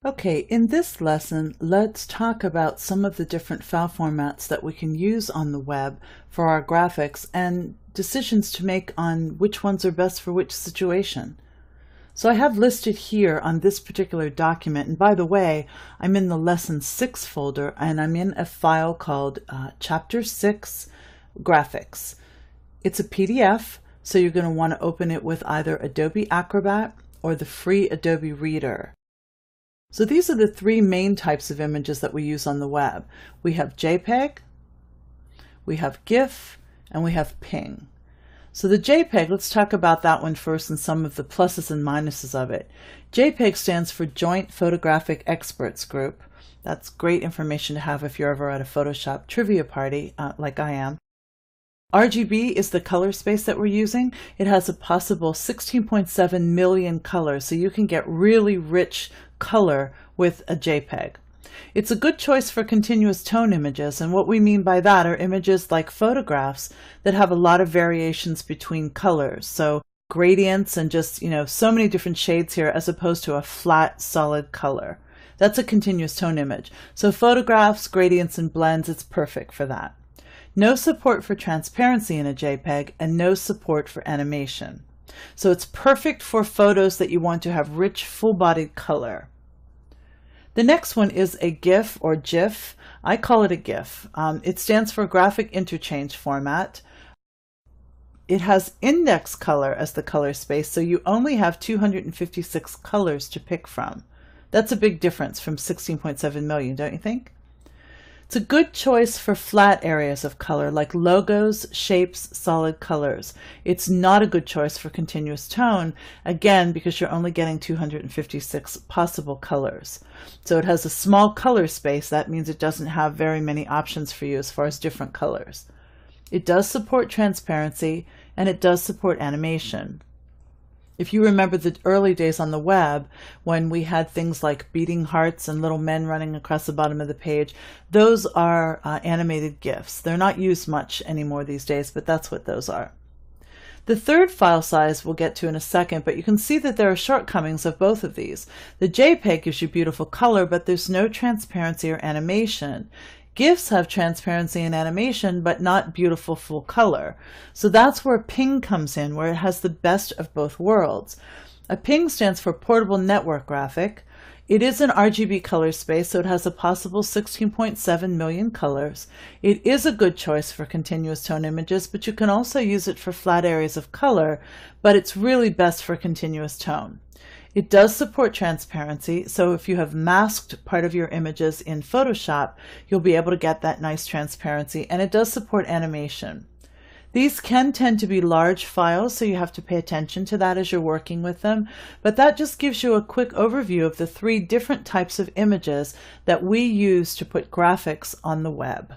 Okay, in this lesson, let's talk about some of the different file formats that we can use on the web for our graphics and decisions to make on which ones are best for which situation. So I have listed here on this particular document, and by the way, I'm in the Lesson 6 folder and I'm in a file called Chapter 6 Graphics. It's a PDF, so you're going to want to open it with either Adobe Acrobat or the free Adobe Reader. So these are the three main types of images that we use on the web. We have JPEG, we have GIF, and we have PNG. So the JPEG, let's talk about that one first and some of the pluses and minuses of it. JPEG stands for Joint Photographic Experts Group. That's great information to have if you're ever at a Photoshop trivia party like I am. RGB is the color space that we're using. It has a possible 16.7 million colors, so you can get really rich color with a JPEG. It's a good choice for continuous tone images, and what we mean by that are images like photographs that have a lot of variations between colors. So gradients and just, so many different shades here as opposed to a flat, solid color. That's a continuous tone image. So photographs, gradients, and blends, it's perfect for that. No support for transparency in a JPEG and no support for animation. So it's perfect for photos that you want to have rich, full-bodied color. The next one is a GIF or GIF. I call it a GIF. It stands for Graphic Interchange Format. It has index color as the color space, so you only have 256 colors to pick from. That's a big difference from 16.7 million, don't you think? It's a good choice for flat areas of color like logos, shapes, solid colors. It's not a good choice for continuous tone, again, because you're only getting 256 possible colors. So it has a small color space. That means it doesn't have very many options for you as far as different colors. It does support transparency and it does support animation. If you remember the early days on the web, when we had things like beating hearts and little men running across the bottom of the page, those are animated GIFs. They're not used much anymore these days, but that's what those are. The third file size we'll get to in a second, but you can see that there are shortcomings of both of these. The JPEG gives you beautiful color, but there's no transparency or animation. GIFs have transparency and animation, but not beautiful full color. So that's where PNG comes in, where it has the best of both worlds. A PNG stands for Portable Network Graphic. It is an RGB color space, so it has a possible 16.7 million colors. It is a good choice for continuous tone images, but you can also use it for flat areas of color, but it's really best for continuous tone. It does support transparency, so if you have masked part of your images in Photoshop, you'll be able to get that nice transparency, and it does support animation. These can tend to be large files, so you have to pay attention to that as you're working with them, but that just gives you a quick overview of the three different types of images that we use to put graphics on the web.